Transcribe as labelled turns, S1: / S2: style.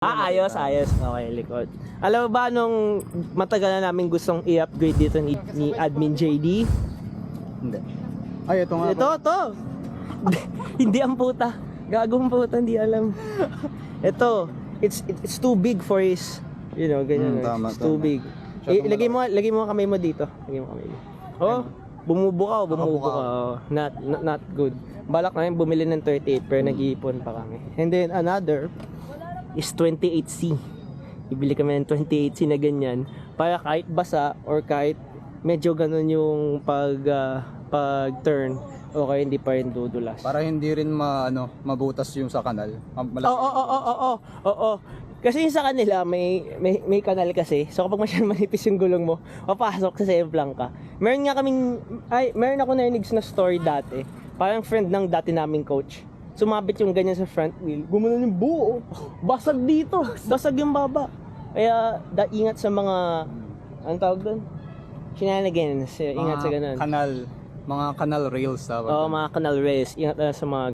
S1: Ayos. Okay, likod. Alam mo ba nung matagal na namin gustong i-upgrade dito ni Admin JD?
S2: Hindi. Ay, ito nga.
S1: Ito. Hindi ang puta. Gagong puta, hindi alam. Ito, it's too big for his, ganyan.
S2: Tama,
S1: It's too
S2: tama.
S1: big. Lagay mo kamay mo dito. Lagay mo kamay mo. Oh, bumubuka. Oh, not good. Balak namin bumili ng 38 pero nag-iipon pa kami. And then another is 28C. Ibili kami ng 28C na ganyan para kahit basa or kahit medyo ganun yung pag-turn, okay, hindi pa rin dudulas.
S2: Para hindi rin mabutas yung sa kanal.
S1: Oo. Kasi yung sa kanila may kanal kasi. So kapag masyadong manipis yung gulong mo, papasok sa semplang ka. Meron ako narinig na story dati. Parang friend ng dati naming coach. Sumabit yung ganyan sa front wheel. Gumanon yung buo. Basag dito. Basag yung baba. Kaya ingat sa mga, anong tawag doon? Shenanigans. Ingat sa ganun.
S2: Mga canal rails.
S1: Oo, mga canal rails. Ingat na sa mga